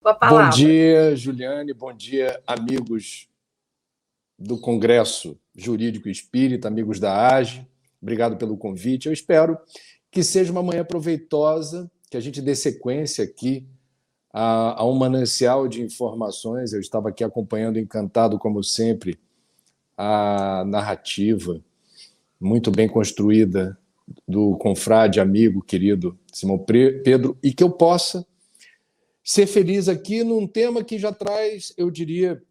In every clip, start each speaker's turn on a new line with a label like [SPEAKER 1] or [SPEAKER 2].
[SPEAKER 1] Com a
[SPEAKER 2] Bom
[SPEAKER 1] palavra.
[SPEAKER 2] dia, Juliane. Bom dia, amigos do Congresso Jurídico Espírita, amigos da AGE. Obrigado pelo convite. Eu espero que seja uma manhã proveitosa, que a gente dê sequência aqui a um manancial de informações. Eu estava aqui acompanhando, encantado, como sempre, a narrativa muito bem construída do confrade, amigo, querido Simão Pedro, e que eu possa ser feliz aqui num tema que já traz, eu diria,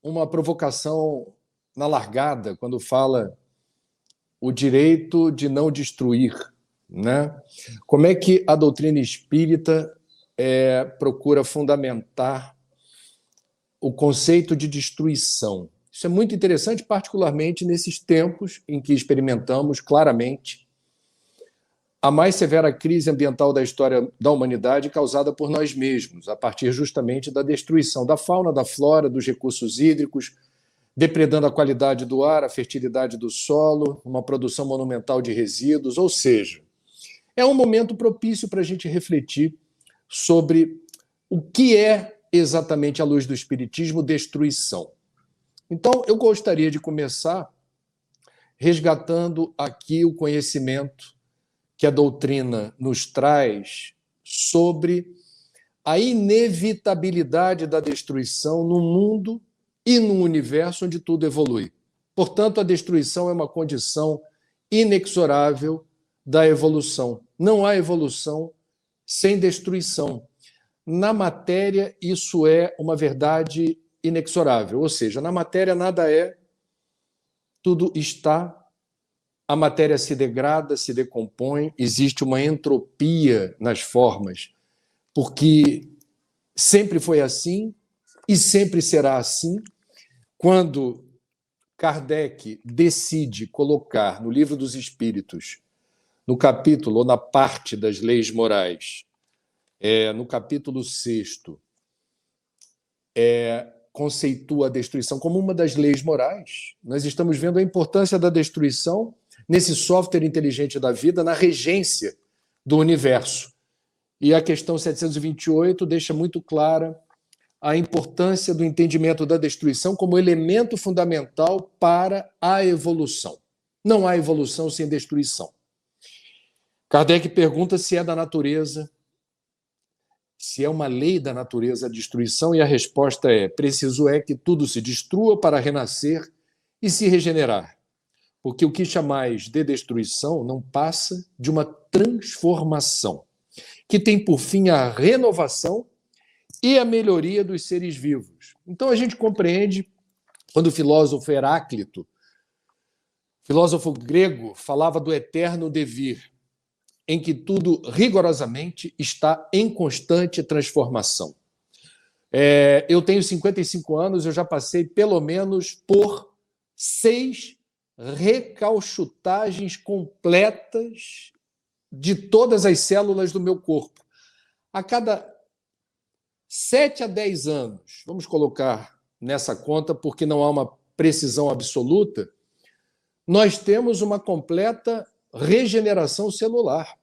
[SPEAKER 2] uma provocação na largada, quando fala o direito de não destruir, né? Como é que a doutrina espírita procura fundamentar o conceito de destruição? Isso é muito interessante, particularmente nesses tempos em que experimentamos claramente a mais severa crise ambiental da história da humanidade causada por nós mesmos, a partir justamente da destruição da fauna, da flora, dos recursos hídricos, depredando a qualidade do ar, a fertilidade do solo, uma produção monumental de resíduos. Ou seja, é um momento propício para a gente refletir sobre o que é exatamente, à luz do Espiritismo, destruição. Então, eu gostaria de começar resgatando aqui o conhecimento que a doutrina nos traz sobre a inevitabilidade da destruição no mundo e no universo onde tudo evolui. Portanto, a destruição é uma condição inexorável da evolução. Não há evolução sem destruição. Na matéria, isso é uma verdade inexorável, ou seja, na matéria nada é, tudo está. A matéria se degrada, se decompõe, existe uma entropia nas formas, porque sempre foi assim e sempre será assim. Quando Kardec decide colocar no Livro dos Espíritos, no capítulo ou na parte das leis morais, no capítulo 6º, conceitua a destruição como uma das leis morais. Nós estamos vendo a importância da destruição nesse software inteligente da vida, na regência do universo. E a questão 728 deixa muito clara a importância do entendimento da destruição como elemento fundamental para a evolução. Não há evolução sem destruição. Kardec pergunta se é da natureza, se é uma lei da natureza a destruição, e a resposta é: preciso é que tudo se destrua para renascer e se regenerar. Porque o que chamais de destruição não passa de uma transformação, que tem por fim a renovação e a melhoria dos seres vivos. Então a gente compreende quando o filósofo Heráclito, filósofo grego, falava do eterno devir, em que tudo rigorosamente está em constante transformação. Eu tenho 55 anos, eu já passei pelo menos por 6 recauchutagens completas de todas as células do meu corpo. A cada 7 a 10 anos, vamos colocar nessa conta, porque não há uma precisão absoluta, nós temos uma completa regeneração celular.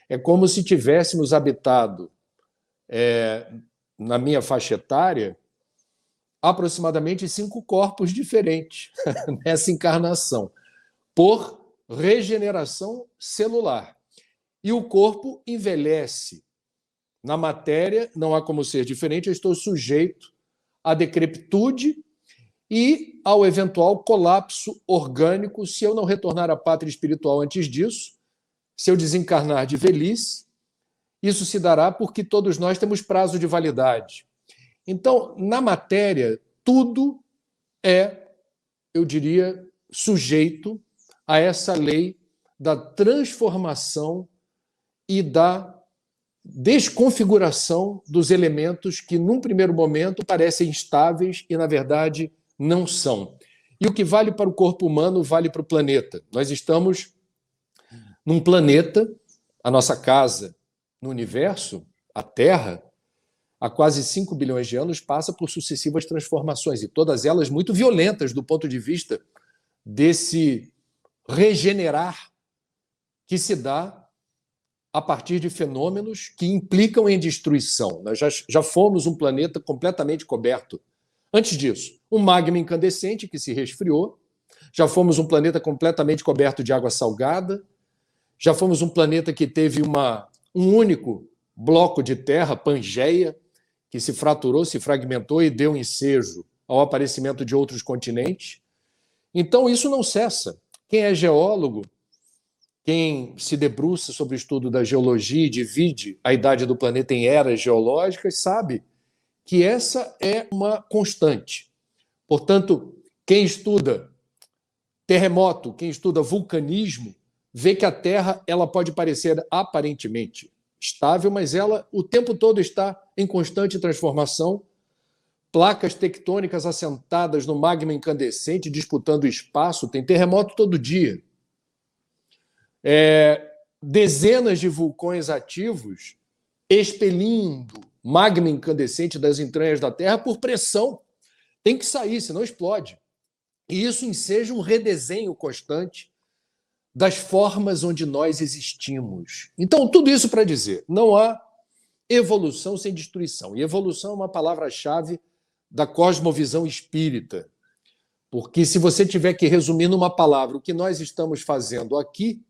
[SPEAKER 2] É como se tivéssemos habitado, na minha faixa etária, aproximadamente 5 corpos diferentes nessa encarnação, por regeneração celular. E o corpo envelhece. Na matéria, não há como ser diferente, eu estou sujeito à decrepitude e ao eventual colapso orgânico se eu não retornar à pátria espiritual antes disso, se eu desencarnar de velhice. Isso se dará porque todos nós temos prazo de validade. Então, na matéria, tudo é, eu diria, sujeito a essa lei da transformação e da desconfiguração dos elementos que, num primeiro momento, parecem estáveis e, na verdade, não são. E o que vale para o corpo humano vale para o planeta. Nós estamos num planeta, a nossa casa no universo, a Terra, há quase 5 bilhões de anos, passa por sucessivas transformações, e todas elas muito violentas do ponto de vista desse regenerar que se dá a partir de fenômenos que implicam em destruição. Nós já fomos um planeta completamente coberto. Antes disso, um magma incandescente que se resfriou, já fomos um planeta completamente coberto de água salgada, já fomos um planeta que teve um único bloco de terra, Pangeia, que se fraturou, se fragmentou e deu ensejo ao aparecimento de outros continentes. Então, isso não cessa. Quem é geólogo, quem se debruça sobre o estudo da geologia e divide a idade do planeta em eras geológicas, sabe que essa é uma constante. Portanto, quem estuda terremoto, quem estuda vulcanismo, vê que a Terra ela pode parecer aparentemente estável, mas ela o tempo todo está em constante transformação. Placas tectônicas assentadas no magma incandescente disputando espaço, tem terremoto todo dia. Dezenas de vulcões ativos expelindo magma incandescente das entranhas da Terra por pressão. Tem que sair, senão explode. E isso enseja um redesenho constante das formas onde nós existimos. Então, tudo isso para dizer, não há evolução sem destruição. E evolução é uma palavra-chave da cosmovisão espírita. Porque se você tiver que resumir numa palavra o que nós estamos fazendo aqui,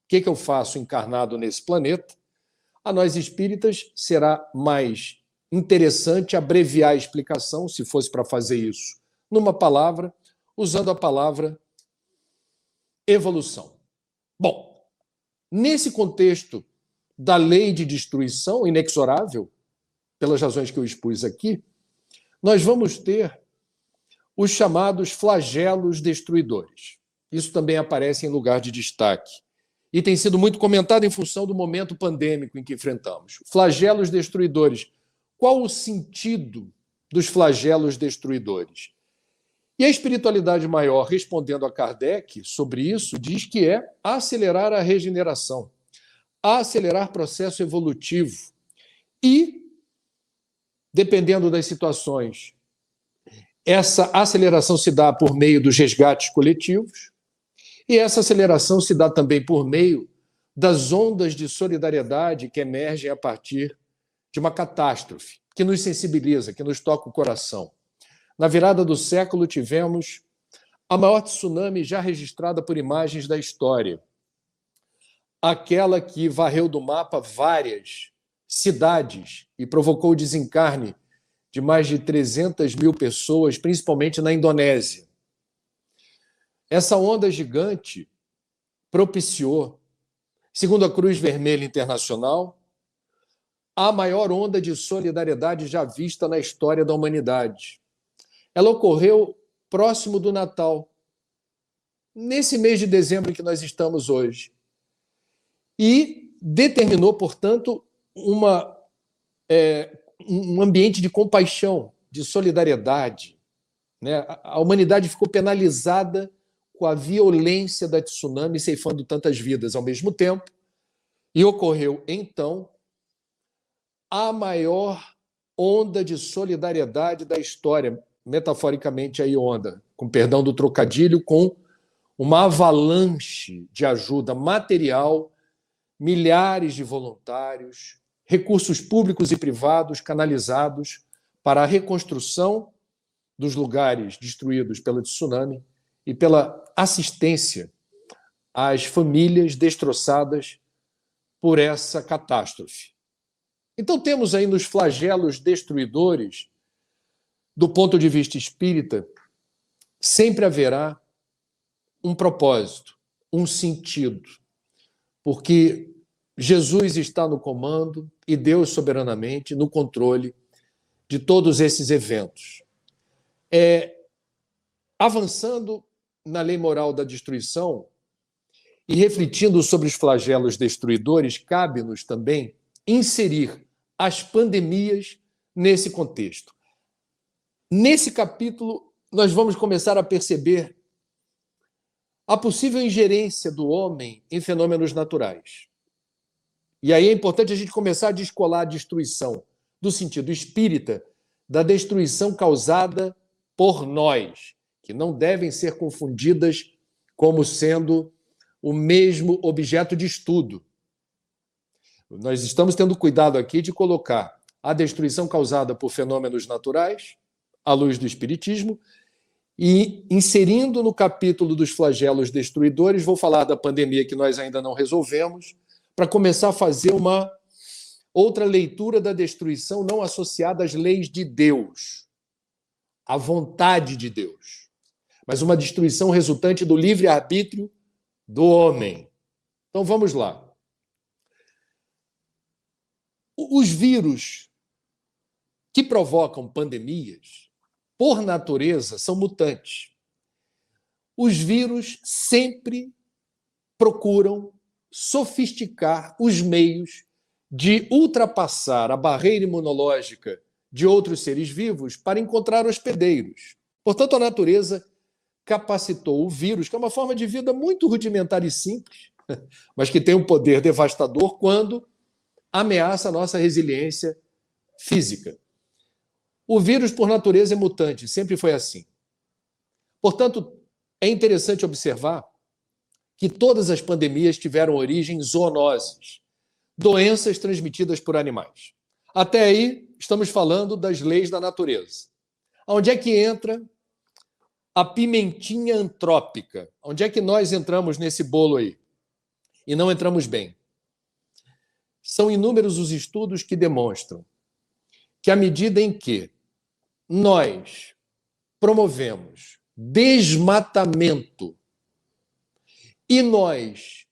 [SPEAKER 2] o que eu faço encarnado nesse planeta, a nós espíritas será mais interessante abreviar a explicação, se fosse para fazer isso, numa palavra, usando a palavra evolução. Bom, nesse contexto da lei de destruição inexorável, pelas razões que eu expus aqui, nós vamos ter os chamados flagelos destruidores. Isso também aparece em lugar de destaque e tem sido muito comentado em função do momento pandêmico em que enfrentamos. Flagelos destruidores. Qual o sentido dos flagelos destruidores? E a espiritualidade maior, respondendo a Kardec sobre isso, diz que é acelerar a regeneração, acelerar processo evolutivo e, dependendo das situações, essa aceleração se dá por meio dos resgates coletivos e essa aceleração se dá também por meio das ondas de solidariedade que emergem a partir de uma catástrofe que nos sensibiliza, que nos toca o coração. Na virada do século, tivemos a maior tsunami já registrada por imagens da história. Aquela que varreu do mapa várias cidades e provocou o desencarne de mais de 300 mil pessoas, principalmente na Indonésia. Essa onda gigante propiciou, segundo a Cruz Vermelha Internacional, a maior onda de solidariedade já vista na história da humanidade. Ela ocorreu próximo do Natal, nesse mês de dezembro em que nós estamos hoje, e determinou, portanto, um ambiente de compaixão, de solidariedade. Né? A humanidade ficou penalizada com a violência da tsunami, ceifando tantas vidas ao mesmo tempo, e ocorreu, então, a maior onda de solidariedade da história, metaforicamente aí onda, com perdão do trocadilho, com uma avalanche de ajuda material, milhares de voluntários, recursos públicos e privados canalizados para a reconstrução dos lugares destruídos pelo tsunami e pela assistência às famílias destroçadas por essa catástrofe. Então temos aí nos flagelos destruidores, do ponto de vista espírita, sempre haverá um propósito, um sentido, porque Jesus está no comando e Deus soberanamente no controle de todos esses eventos. Avançando na lei moral da destruição e refletindo sobre os flagelos destruidores, cabe-nos também inserir as pandemias nesse contexto. Nesse capítulo, nós vamos começar a perceber a possível ingerência do homem em fenômenos naturais. E aí é importante a gente começar a descolar a destruição, do sentido espírita, da destruição causada por nós, que não devem ser confundidas como sendo o mesmo objeto de estudo. Nós estamos tendo cuidado aqui de colocar a destruição causada por fenômenos naturais, à luz do Espiritismo, e inserindo no capítulo dos flagelos destruidores, vou falar da pandemia que nós ainda não resolvemos, para começar a fazer uma outra leitura da destruição não associada às leis de Deus, à vontade de Deus, mas uma destruição resultante do livre-arbítrio do homem. Então vamos lá. Os vírus que provocam pandemias, por natureza, são mutantes. Os vírus sempre procuram sofisticar os meios de ultrapassar a barreira imunológica de outros seres vivos para encontrar hospedeiros. Portanto, a natureza capacitou o vírus, que é uma forma de vida muito rudimentar e simples, mas que tem um poder devastador quando ameaça a nossa resiliência física. O vírus, por natureza, é mutante, sempre foi assim. Portanto, é interessante observar que todas as pandemias tiveram origem em zoonoses, doenças transmitidas por animais. Até aí, estamos falando das leis da natureza. Onde é que entra a pimentinha antrópica? Onde é que nós entramos nesse bolo aí? E não entramos bem. São inúmeros os estudos que demonstram que, à medida em que nós promovemos desmatamento e nós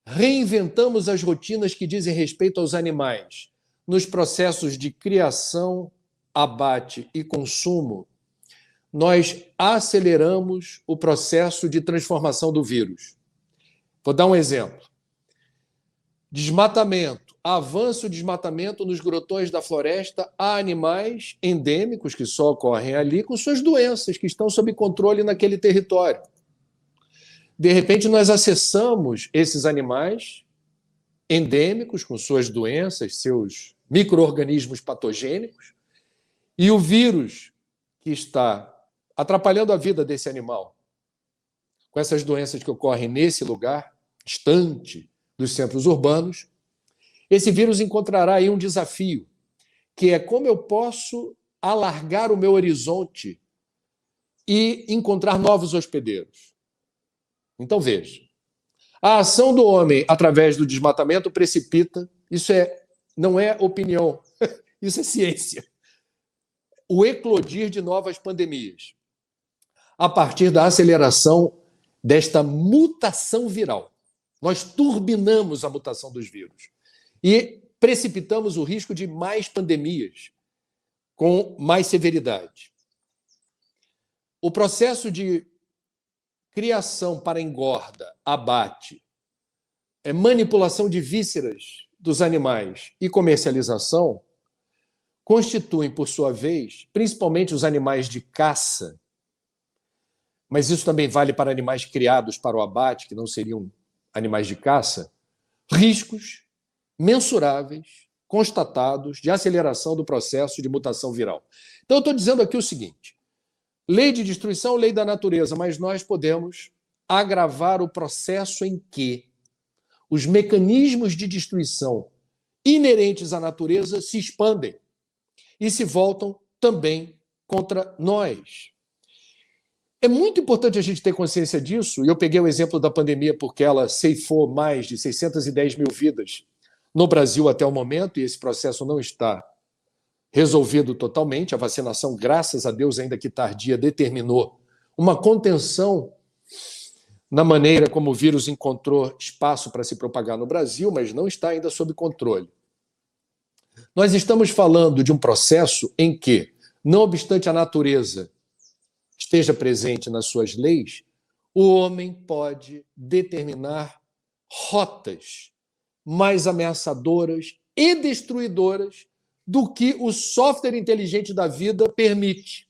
[SPEAKER 2] reinventamos as rotinas que dizem respeito aos animais nos processos de criação, abate e consumo, nós aceleramos o processo de transformação do vírus. Vou dar um exemplo. Desmatamento, avanço desmatamento nos grotões da floresta, há animais endêmicos que só ocorrem ali com suas doenças que estão sob controle naquele território. De repente, nós acessamos esses animais endêmicos com suas doenças, seus micro-organismos patogênicos, e o vírus que está atrapalhando a vida desse animal, com essas doenças que ocorrem nesse lugar, distante dos centros urbanos, esse vírus encontrará aí um desafio, que é como eu posso alargar o meu horizonte e encontrar novos hospedeiros. Então, veja, a ação do homem através do desmatamento precipita, não é opinião, isso é ciência, o eclodir de novas pandemias, a partir da aceleração desta mutação viral. Nós turbinamos a mutação dos vírus e precipitamos o risco de mais pandemias com mais severidade. O processo de criação para engorda, abate, manipulação de vísceras dos animais e comercialização constituem, por sua vez, principalmente os animais de caça, mas isso também vale para animais criados para o abate, que não seriam animais de caça, riscos mensuráveis, constatados, de aceleração do processo de mutação viral. Então, eu estou dizendo aqui o seguinte: lei de destruição, lei da natureza, mas nós podemos agravar o processo em que os mecanismos de destruição inerentes à natureza se expandem e se voltam também contra nós. É muito importante a gente ter consciência disso, e eu peguei o exemplo da pandemia porque ela ceifou mais de 610 mil vidas no Brasil até o momento, e esse processo não está resolvido totalmente. A vacinação, graças a Deus, ainda que tardia, determinou uma contenção na maneira como o vírus encontrou espaço para se propagar no Brasil, mas não está ainda sob controle. Nós estamos falando de um processo em que, não obstante a natureza esteja presente nas suas leis, o homem pode determinar rotas mais ameaçadoras e destruidoras do que o software inteligente da vida permite.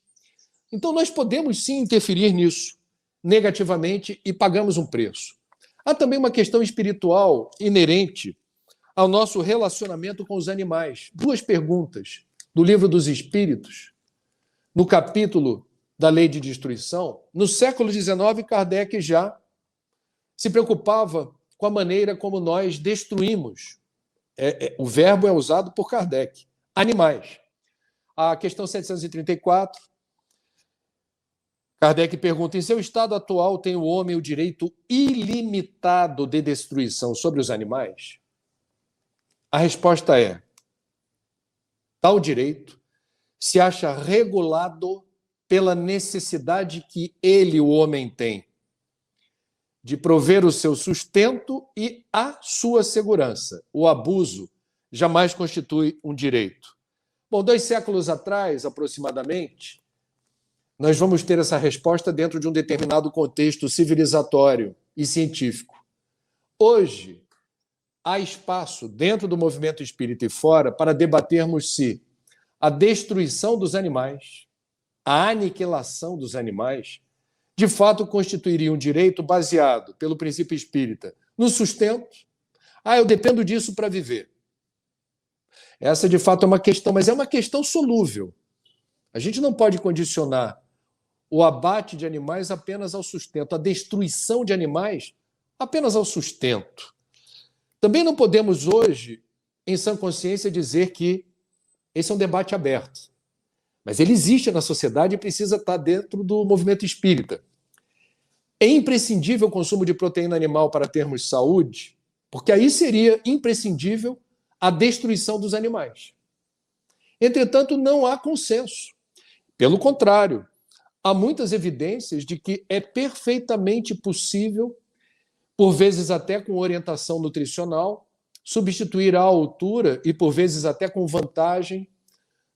[SPEAKER 2] Então, nós podemos sim interferir nisso negativamente e pagamos um preço. Há também uma questão espiritual inerente ao nosso relacionamento com os animais. Duas perguntas do Livro dos Espíritos, no capítulo da Lei de Destruição. No século XIX, Kardec já se preocupava com a maneira como nós destruímos. O verbo é usado por Kardec. Animais. A questão 734, Kardec pergunta: em seu estado atual, tem o homem o direito ilimitado de destruição sobre os animais? A resposta é: tal direito se acha regulado pela necessidade que ele, o homem, tem de prover o seu sustento e a sua segurança. O abuso jamais constitui um direito. Bom, 2 séculos atrás, aproximadamente, nós vamos ter essa resposta dentro de um determinado contexto civilizatório e científico. Hoje, há espaço dentro do movimento espírita e fora para debatermos se a destruição dos animais, a aniquilação dos animais, de fato constituiria um direito baseado pelo princípio espírita no sustento. Eu dependo disso para viver. Essa, de fato, é uma questão, mas é uma questão solúvel. A gente não pode condicionar o abate de animais apenas ao sustento, a destruição de animais apenas ao sustento. Também não podemos hoje, em sã consciência, dizer que esse é um debate aberto. Mas ele existe na sociedade e precisa estar dentro do movimento espírita. É imprescindível o consumo de proteína animal para termos saúde, porque aí seria imprescindível a destruição dos animais. Entretanto, não há consenso. Pelo contrário, há muitas evidências de que é perfeitamente possível, por vezes até com orientação nutricional, substituir à altura e por vezes até com vantagem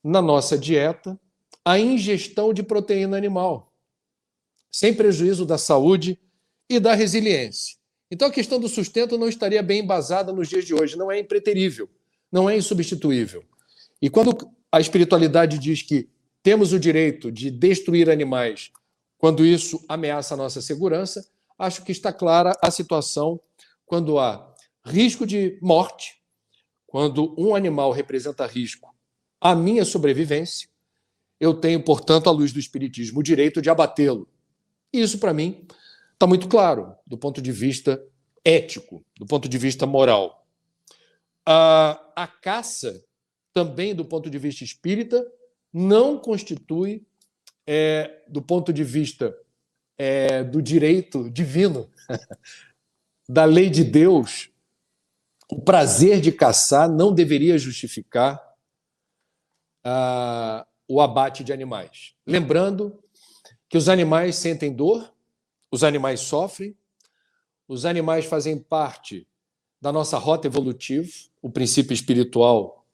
[SPEAKER 2] na nossa dieta a ingestão de proteína animal, sem prejuízo da saúde e da resiliência. Então a questão do sustento não estaria bem embasada nos dias de hoje, não é impreterível, não é insubstituível. E quando a espiritualidade diz que temos o direito de destruir animais quando isso ameaça a nossa segurança, acho que está clara a situação quando há risco de morte, quando um animal representa risco à minha sobrevivência, eu tenho, portanto, à luz do Espiritismo, o direito de abatê-lo. E isso, para mim, está muito claro do ponto de vista ético, do ponto de vista moral. A caça, também do ponto de vista espírita, não constitui, do ponto de vista do direito divino, da lei de Deus, o prazer de caçar não deveria justificar o abate de animais. Lembrando que os animais sentem dor, os animais sofrem, os animais fazem parte da nossa rota evolutiva, o princípio espiritual,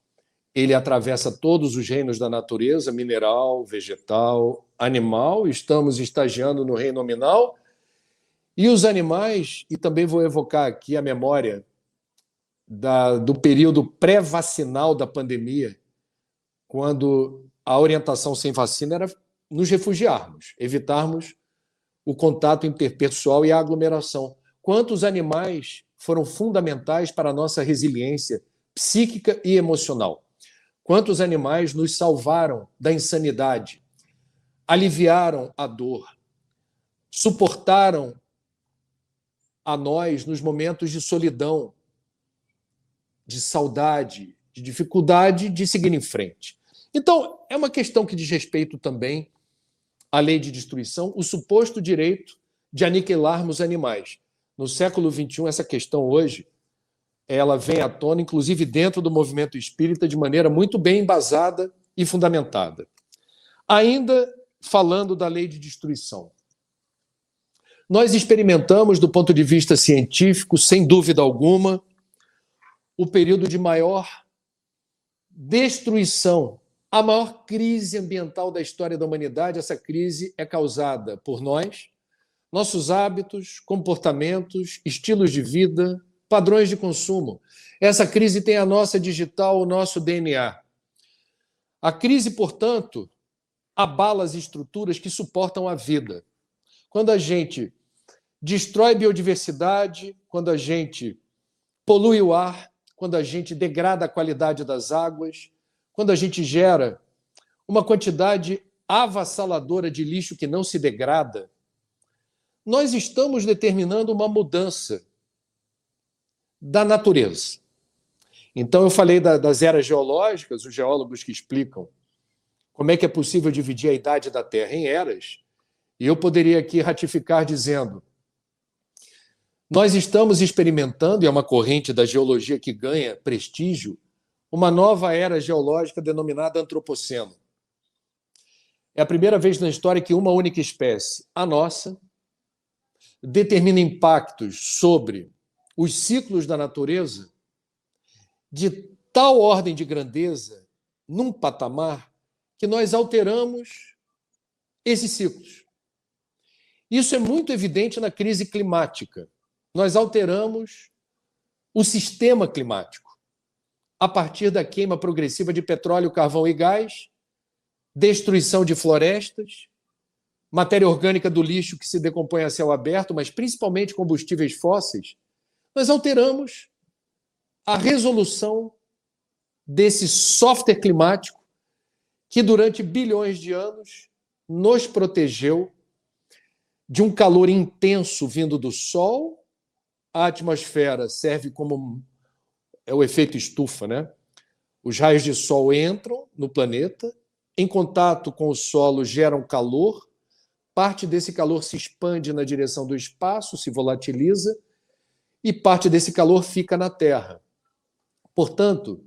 [SPEAKER 2] ele atravessa todos os reinos da natureza, mineral, vegetal, animal, estamos estagiando no reino nominal, e os animais, e também vou evocar aqui a memória do período pré-vacinal da pandemia, quando a orientação sem vacina era nos refugiarmos, evitarmos o contato interpessoal e a aglomeração. Quantos animais foram fundamentais para a nossa resiliência psíquica e emocional? Quantos animais nos salvaram da insanidade, aliviaram a dor, suportaram a nós nos momentos de solidão, de saudade, de dificuldade de seguir em frente. Então, é uma questão que diz respeito também à lei de destruição, o suposto direito de aniquilarmos animais. No século XXI, essa questão hoje, ela vem à tona, inclusive dentro do movimento espírita, de maneira muito bem embasada e fundamentada. Ainda falando da lei de destruição. Nós experimentamos, do ponto de vista científico, sem dúvida alguma, o período de maior destruição, a maior crise ambiental da história da humanidade. Essa crise é causada por nós, nossos hábitos, comportamentos, estilos de vida, padrões de consumo. Essa crise tem a nossa digital, o nosso DNA. A crise, portanto, abala as estruturas que suportam a vida. Quando a gente destrói biodiversidade, quando a gente polui o ar, quando a gente degrada a qualidade das águas, quando a gente gera uma quantidade avassaladora de lixo que não se degrada, nós estamos determinando uma mudança da natureza. Então, eu falei das eras geológicas, os geólogos que explicam como é que é possível dividir a idade da Terra em eras, e eu poderia aqui ratificar dizendo: nós estamos experimentando, e é uma corrente da geologia que ganha prestígio, uma nova era geológica denominada Antropoceno. É a primeira vez na história que uma única espécie, a nossa, determina impactos sobre os ciclos da natureza de tal ordem de grandeza, num patamar, que nós alteramos esses ciclos. Isso é muito evidente na crise climática. Nós alteramos o sistema climático a partir da queima progressiva de petróleo, carvão e gás, destruição de florestas, matéria orgânica do lixo que se decompõe a céu aberto, mas principalmente combustíveis fósseis. Nós alteramos a resolução desse software climático que durante bilhões de anos nos protegeu de um calor intenso vindo do Sol. A atmosfera serve como o efeito estufa, né? Os raios de sol entram no planeta, em contato com o solo geram calor, parte desse calor se expande na direção do espaço, se volatiliza, e parte desse calor fica na Terra. Portanto,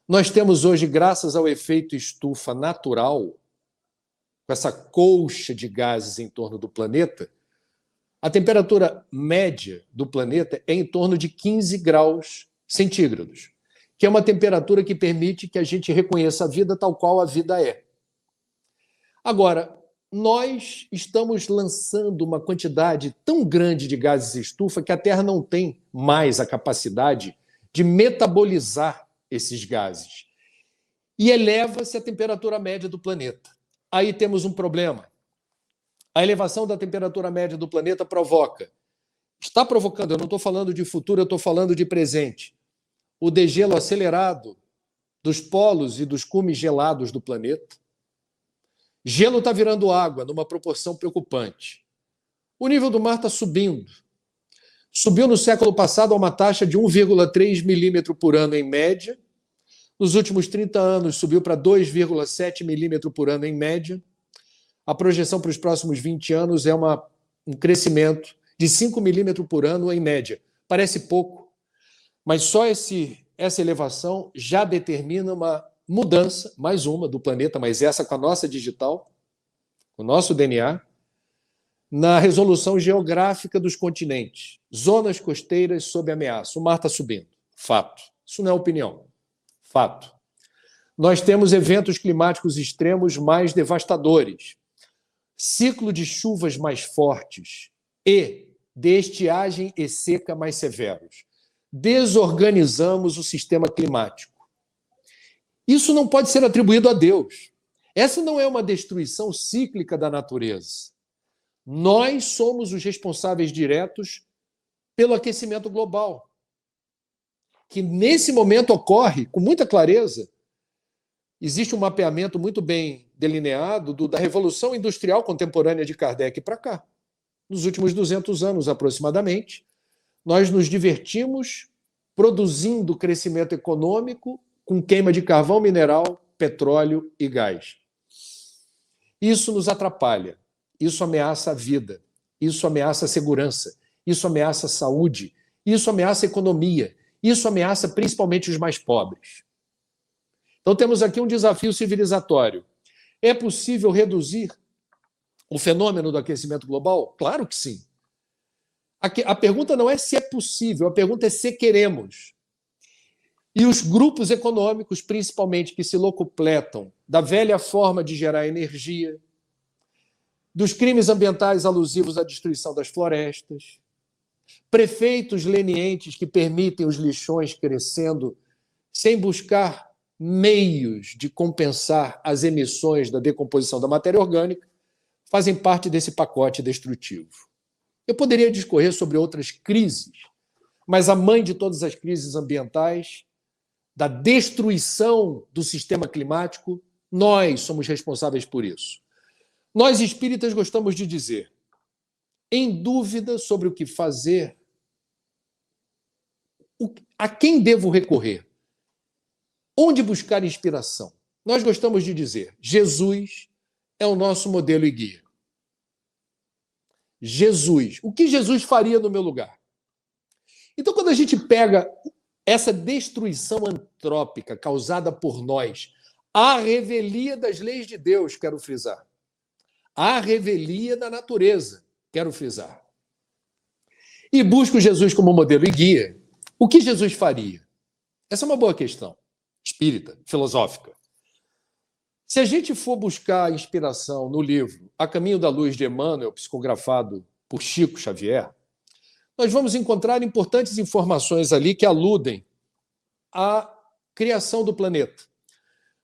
[SPEAKER 2] nós temos hoje, graças ao efeito estufa natural, com essa colcha de gases em torno do planeta, a temperatura média do planeta é em torno de 15 graus centígrados, que é uma temperatura que permite que a gente reconheça a vida tal qual a vida é. Agora, nós estamos lançando uma quantidade tão grande de gases estufa que a Terra não tem mais a capacidade de metabolizar esses gases. E eleva-se a temperatura média do planeta. Aí temos um problema. A elevação da temperatura média do planeta está provocando, eu não estou falando de futuro, eu estou falando de presente, o degelo acelerado dos polos e dos cumes gelados do planeta. Gelo está virando água numa proporção preocupante. O nível do mar está subindo. Subiu no século passado a uma taxa de 1,3 milímetro por ano em média. Nos últimos 30 anos subiu para 2,7 milímetro por ano em média. A projeção para os próximos 20 anos é um crescimento de 5 milímetros por ano em média. Parece pouco, mas só essa elevação já determina uma mudança, mais uma, do planeta, mas essa com a nossa digital, o nosso DNA, na resolução geográfica dos continentes. Zonas costeiras sob ameaça. O mar está subindo. Fato. Isso não é opinião. Fato. Nós temos eventos climáticos extremos mais devastadores, ciclo de chuvas mais fortes e de estiagem e seca mais severos. Desorganizamos o sistema climático. Isso não pode ser atribuído a Deus. Essa não é uma destruição cíclica da natureza. Nós somos os responsáveis diretos pelo aquecimento global, que nesse momento ocorre com muita clareza. Existe um mapeamento muito bem delineado da Revolução Industrial Contemporânea de Kardec para cá. Nos últimos 200 anos, aproximadamente, nós nos divertimos produzindo crescimento econômico com queima de carvão, mineral, petróleo e gás. Isso nos atrapalha, isso ameaça a vida, isso ameaça a segurança, isso ameaça a saúde, isso ameaça a economia, isso ameaça principalmente os mais pobres. Então temos aqui um desafio civilizatório. É possível reduzir o fenômeno do aquecimento global? Claro que sim. A pergunta não é se é possível, a pergunta é se queremos. E os grupos econômicos, principalmente, que se locupletam da velha forma de gerar energia, dos crimes ambientais alusivos à destruição das florestas, prefeitos lenientes que permitem os lixões crescendo sem buscar meios de compensar as emissões da decomposição da matéria orgânica, fazem parte desse pacote destrutivo. Eu poderia discorrer sobre outras crises, mas a mãe de todas as crises ambientais, da destruição do sistema climático, nós somos responsáveis por isso. Nós espíritas gostamos de dizer: em dúvida sobre o que fazer, A quem devo recorrer? Onde buscar inspiração? Nós gostamos de dizer, Jesus é o nosso modelo e guia. Jesus. O que Jesus faria no meu lugar? Então, quando a gente pega essa destruição antrópica causada por nós, à revelia das leis de Deus, quero frisar, à revelia da natureza, quero frisar, e busco Jesus como modelo e guia, o que Jesus faria? Essa é uma boa questão, espírita, filosófica. Se a gente for buscar inspiração no livro A Caminho da Luz de Emmanuel, psicografado por Chico Xavier, nós vamos encontrar importantes informações ali que aludem à criação do planeta,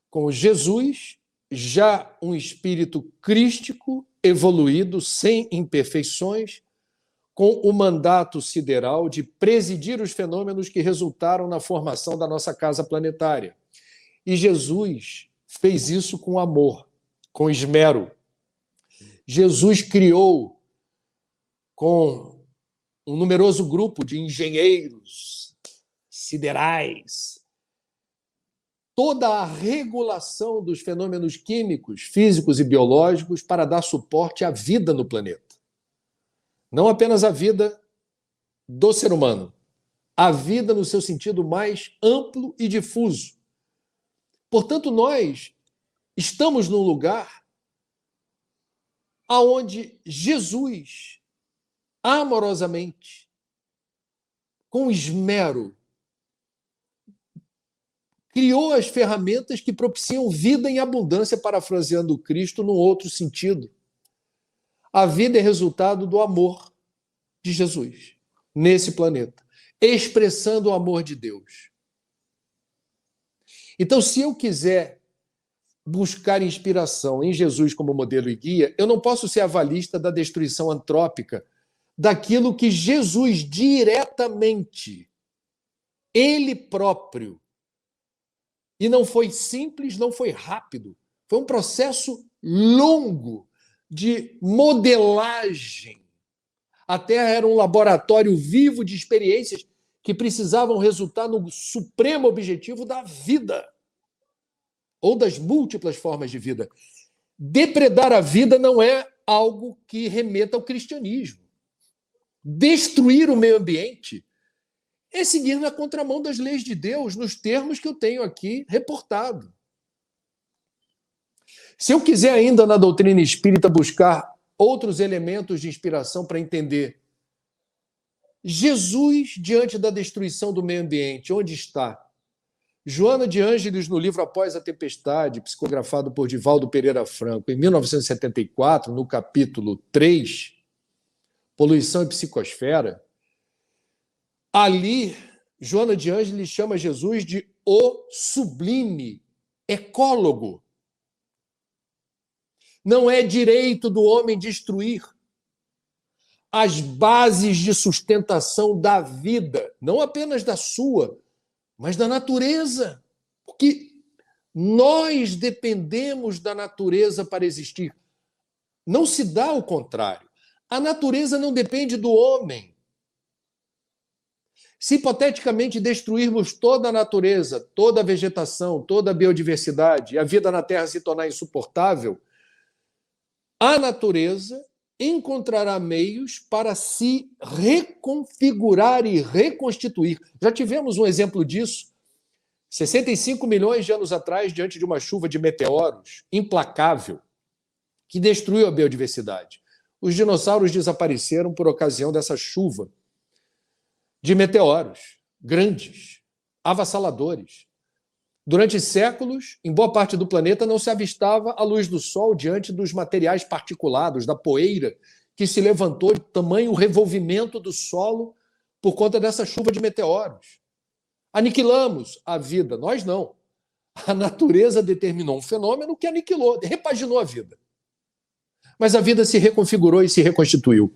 [SPEAKER 2] com Jesus, já um espírito crístico, evoluído, sem imperfeições, com o mandato sideral de presidir os fenômenos que resultaram na formação da nossa casa planetária. E Jesus fez isso com amor, com esmero. Jesus criou com um numeroso grupo de engenheiros siderais toda a regulação dos fenômenos químicos, físicos e biológicos para dar suporte à vida no planeta. Não apenas a vida do ser humano, a vida no seu sentido mais amplo e difuso. Portanto, nós estamos num lugar aonde Jesus, amorosamente, com esmero, criou as ferramentas que propiciam vida em abundância, parafraseando Cristo num outro sentido. A vida é resultado do amor de Jesus nesse planeta, expressando o amor de Deus. Então, se eu quiser buscar inspiração em Jesus como modelo e guia, eu não posso ser avalista da destruição antrópica, daquilo que Jesus diretamente, ele próprio, e não foi simples, não foi rápido, foi um processo longo de modelagem. A Terra era um laboratório vivo de experiências que precisavam resultar no supremo objetivo da vida, ou das múltiplas formas de vida. Depredar a vida não é algo que remeta ao cristianismo. Destruir o meio ambiente é seguir na contramão das leis de Deus, nos termos que eu tenho aqui reportado. Se eu quiser ainda na doutrina espírita buscar outros elementos de inspiração para entender Jesus diante da destruição do meio ambiente, onde está? Joana de Ângeles, no livro Após a Tempestade, psicografado por Divaldo Pereira Franco, em 1974, no capítulo 3, Poluição e Psicosfera, ali, Joana de Ângeles chama Jesus de o sublime ecólogo. Não é direito do homem destruir as bases de sustentação da vida, não apenas da sua, mas da natureza. Porque nós dependemos da natureza para existir. Não se dá o contrário. A natureza não depende do homem. Se hipoteticamente destruirmos toda a natureza, toda a vegetação, toda a biodiversidade, e a vida na Terra se tornar insuportável, a natureza encontrará meios para se reconfigurar e reconstituir. Já tivemos um exemplo disso 65 milhões de anos atrás, diante de uma chuva de meteoros implacável que destruiu a biodiversidade. Os dinossauros desapareceram por ocasião dessa chuva de meteoros grandes, avassaladores. Durante séculos, em boa parte do planeta, não se avistava a luz do sol diante dos materiais particulados, da poeira que se levantou de tamanho revolvimento do solo por conta dessa chuva de meteoros. Aniquilamos a vida. Nós não. A natureza determinou um fenômeno que aniquilou, repaginou a vida. Mas a vida se reconfigurou e se reconstituiu.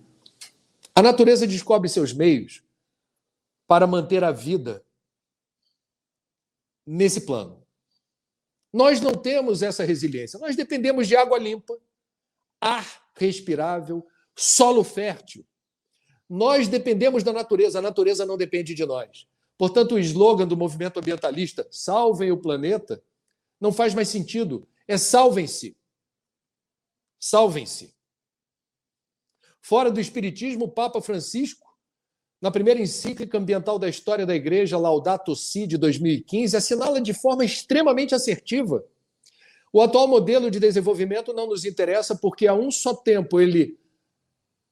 [SPEAKER 2] A natureza descobre seus meios para manter a vida nesse plano. Nós não temos essa resiliência. Nós dependemos de água limpa, ar respirável, solo fértil. Nós dependemos da natureza. A natureza não depende de nós. Portanto, o slogan do movimento ambientalista, salvem o planeta, não faz mais sentido. É salvem-se. Salvem-se. Fora do Espiritismo, o Papa Francisco, na primeira encíclica ambiental da história da Igreja, Laudato Si, de 2015, assinala de forma extremamente assertiva: o atual modelo de desenvolvimento não nos interessa porque, a um só tempo, ele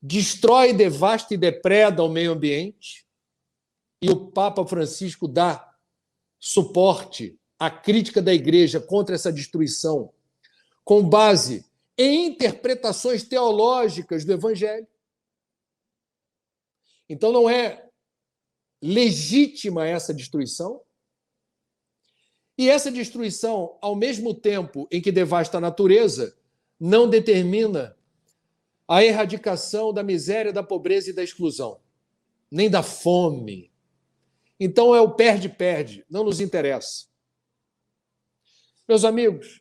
[SPEAKER 2] destrói, devasta e depreda o meio ambiente, e o Papa Francisco dá suporte à crítica da Igreja contra essa destruição, com base em interpretações teológicas do Evangelho. Então, não é legítima essa destruição. E essa destruição, ao mesmo tempo em que devasta a natureza, não determina a erradicação da miséria, da pobreza e da exclusão, nem da fome. Então, é o perde-perde, não nos interessa. Meus amigos,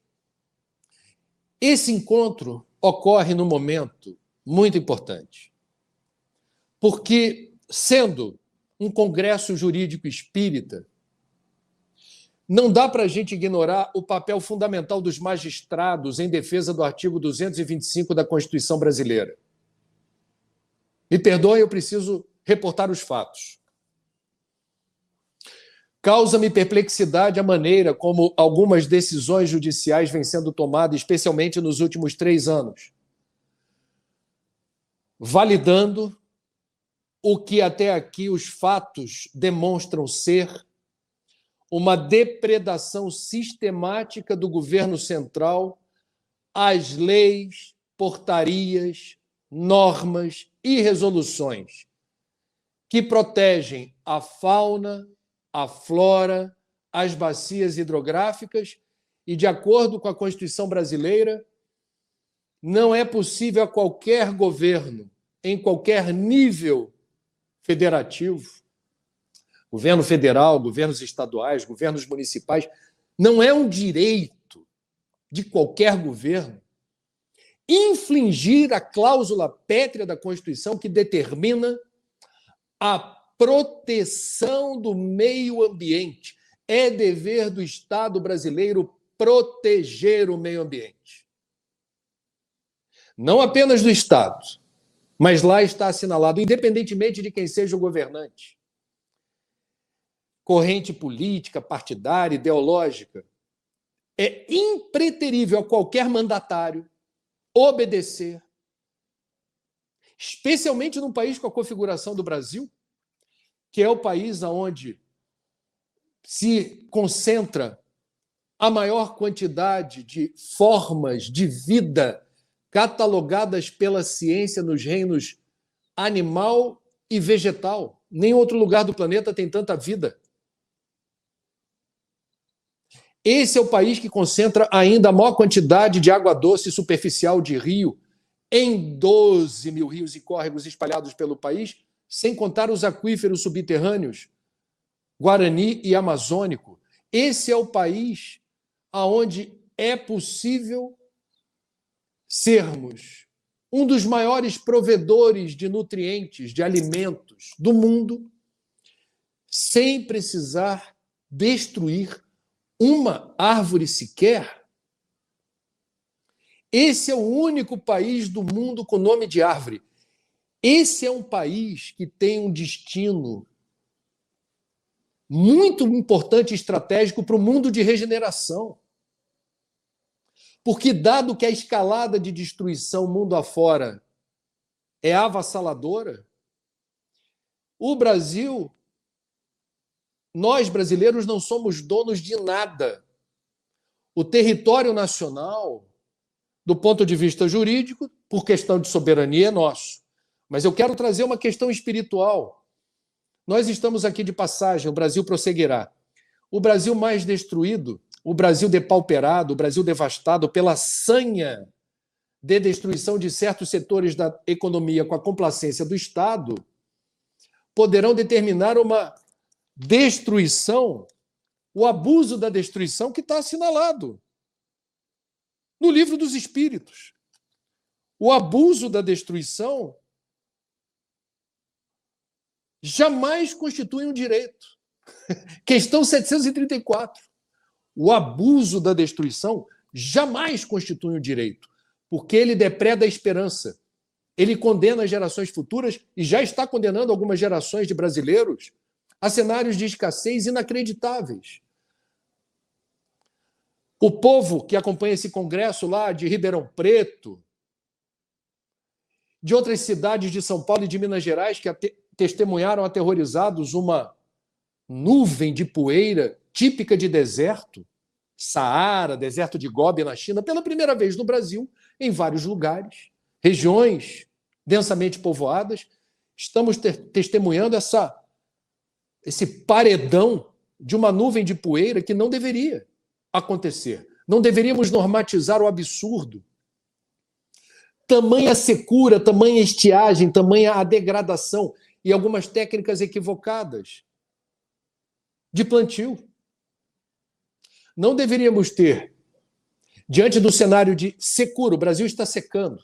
[SPEAKER 2] esse encontro ocorre num momento muito importante, porque, sendo um congresso jurídico espírita, não dá para a gente ignorar o papel fundamental dos magistrados em defesa do artigo 225 da Constituição brasileira. Me perdoem, eu preciso reportar os fatos. Causa-me perplexidade a maneira como algumas decisões judiciais vêm sendo tomadas, especialmente nos últimos 3 anos, validando o que até aqui os fatos demonstram ser uma depredação sistemática do governo central às leis, portarias, normas e resoluções que protegem a fauna, a flora, as bacias hidrográficas e, de acordo com a Constituição brasileira, não é possível a qualquer governo, em qualquer nível federativo, governo federal, governos estaduais, governos municipais, não é um direito de qualquer governo infligir a cláusula pétrea da Constituição que determina a proteção do meio ambiente. É dever do Estado brasileiro proteger o meio ambiente. Não apenas do Estado, mas lá está assinalado, independentemente de quem seja o governante. Corrente política, partidária, ideológica, é impreterível a qualquer mandatário obedecer, especialmente num país com a configuração do Brasil, que é o país onde se concentra a maior quantidade de formas de vida catalogadas pela ciência nos reinos animal e vegetal. Nem outro lugar do planeta tem tanta vida. Esse é o país que concentra ainda a maior quantidade de água doce superficial de rio, em 12 mil rios e córregos espalhados pelo país, sem contar os aquíferos subterrâneos, Guarani e Amazônico. Esse é o país onde é possível sermos um dos maiores provedores de nutrientes, de alimentos do mundo, sem precisar destruir uma árvore sequer. Esse é o único país do mundo com nome de árvore. Esse é um país que tem um destino muito importante e estratégico para o mundo de regeneração. Porque, dado que a escalada de destruição mundo afora é avassaladora, o Brasil, nós brasileiros não somos donos de nada. O território nacional, do ponto de vista jurídico, por questão de soberania, é nosso. Mas eu quero trazer uma questão espiritual. Nós estamos aqui de passagem, o Brasil prosseguirá. O Brasil mais destruído, o Brasil depauperado, o Brasil devastado pela sanha de destruição de certos setores da economia com a complacência do Estado, poderão determinar uma destruição, o abuso da destruição que está assinalado no Livro dos Espíritos. O abuso da destruição jamais constitui um direito. Questão 734. O abuso da destruição jamais constitui um direito, porque ele depreda a esperança. Ele condena as gerações futuras e já está condenando algumas gerações de brasileiros a cenários de escassez inacreditáveis. O povo que acompanha esse congresso lá de Ribeirão Preto, de outras cidades de São Paulo e de Minas Gerais que testemunharam aterrorizados uma nuvem de poeira típica de deserto, Saara, deserto de Gobi na China, pela primeira vez no Brasil, em vários lugares, regiões densamente povoadas, estamos testemunhando esse paredão de uma nuvem de poeira que não deveria acontecer. Não deveríamos normatizar o absurdo. Tamanha secura, tamanha estiagem, tamanha a degradação e algumas técnicas equivocadas de plantio. Não deveríamos ter, diante do cenário de secura, o Brasil está secando,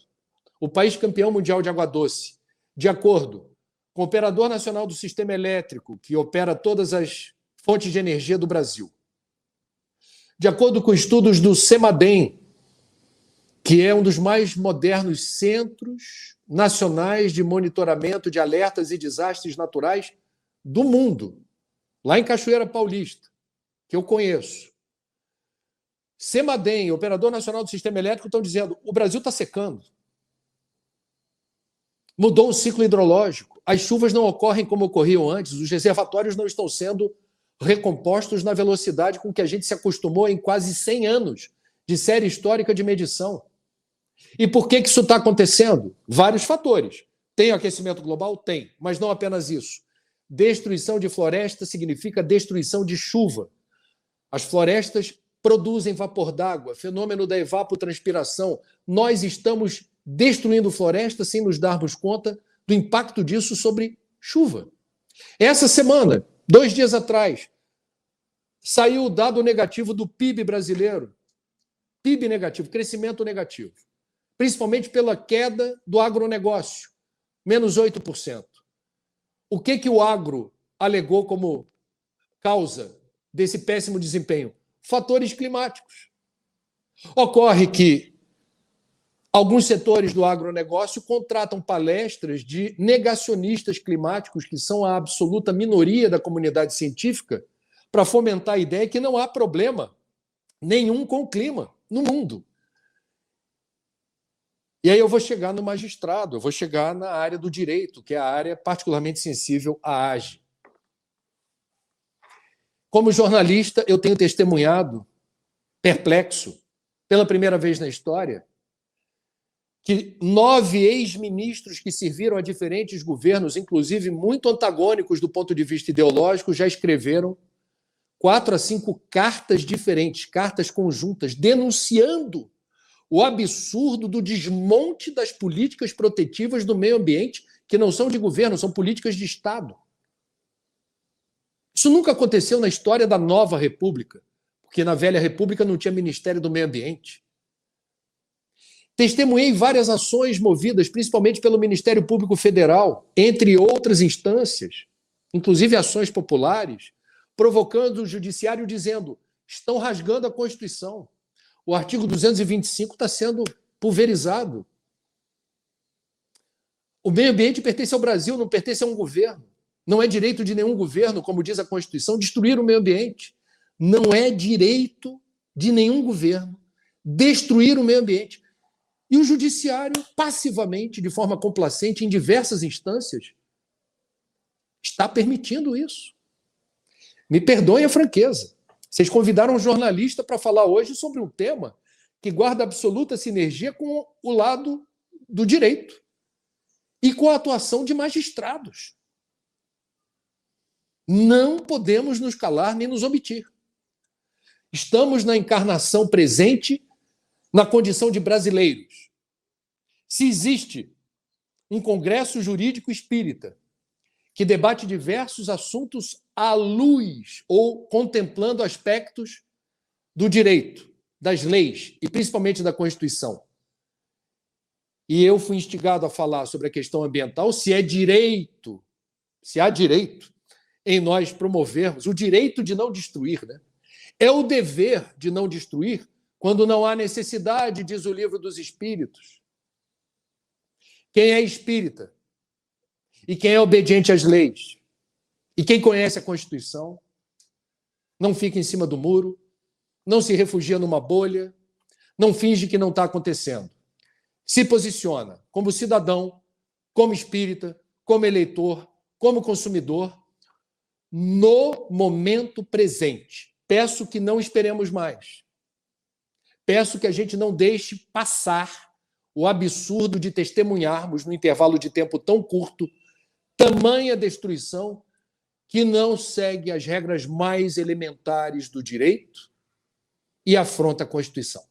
[SPEAKER 2] o país campeão mundial de água doce, de acordo com o Operador Nacional do Sistema Elétrico, que opera todas as fontes de energia do Brasil, de acordo com estudos do CEMADEM, que é um dos mais modernos centros nacionais de monitoramento de alertas e desastres naturais do mundo, lá em Cachoeira Paulista, que eu conheço. CEMADEM, Operador Nacional do Sistema Elétrico, estão dizendo que o Brasil está secando. Mudou o ciclo hidrológico. As chuvas não ocorrem como ocorriam antes. Os reservatórios não estão sendo recompostos na velocidade com que a gente se acostumou em quase 100 anos de série histórica de medição. E por que isso está acontecendo? Vários fatores. Tem aquecimento global? Tem, mas não apenas isso. Destruição de floresta significa destruição de chuva. As florestas produzem vapor d'água, fenômeno da evapotranspiração. Nós estamos destruindo floresta sem nos darmos conta do impacto disso sobre chuva. Essa semana, 2 dias atrás, saiu o dado negativo do PIB brasileiro. PIB negativo, crescimento negativo. Principalmente pela queda do agronegócio, menos 8%. O que o agro alegou como causa desse péssimo desempenho? Fatores climáticos. Ocorre que alguns setores do agronegócio contratam palestras de negacionistas climáticos, que são a absoluta minoria da comunidade científica, para fomentar a ideia que não há problema nenhum com o clima no mundo. E aí eu vou chegar no magistrado, eu vou chegar na área do direito, que é a área particularmente sensível à AGE. Como jornalista, eu tenho testemunhado, perplexo, pela primeira vez na história, que 9 ex-ministros que serviram a diferentes governos, inclusive muito antagônicos do ponto de vista ideológico, já escreveram 4 a 5 cartas diferentes, cartas conjuntas, denunciando o absurdo do desmonte das políticas protetivas do meio ambiente, que não são de governo, são políticas de Estado. Isso nunca aconteceu na história da nova República, porque na velha República não tinha Ministério do Meio Ambiente. Testemunhei várias ações movidas, principalmente pelo Ministério Público Federal, entre outras instâncias, inclusive ações populares, provocando o judiciário dizendo: estão rasgando a Constituição. O artigo 225 está sendo pulverizado. O meio ambiente pertence ao Brasil, não pertence a um governo. Não é direito de nenhum governo, como diz a Constituição, destruir o meio ambiente. Não é direito de nenhum governo destruir o meio ambiente. E o judiciário, passivamente, de forma complacente, em diversas instâncias, está permitindo isso. Me perdoem a franqueza. Vocês convidaram um jornalista para falar hoje sobre um tema que guarda absoluta sinergia com o lado do direito e com a atuação de magistrados. Não podemos nos calar nem nos omitir. Estamos na encarnação presente, na condição de brasileiros. Se existe um congresso jurídico espírita que debate diversos assuntos à luz ou contemplando aspectos do direito, das leis e principalmente da Constituição, e eu fui instigado a falar sobre a questão ambiental, se é direito, se há direito, em nós promovermos o direito de não destruir, né? É o dever de não destruir quando não há necessidade, diz o Livro dos Espíritos. Quem é espírita e quem é obediente às leis e quem conhece a Constituição não fica em cima do muro, não se refugia numa bolha, não finge que não está acontecendo. Se posiciona como cidadão, como espírita, como eleitor, como consumidor, no momento presente. Peço que não esperemos mais. Peço que a gente não deixe passar o absurdo de testemunharmos, no intervalo de tempo tão curto, tamanha destruição que não segue as regras mais elementares do direito e afronta a Constituição.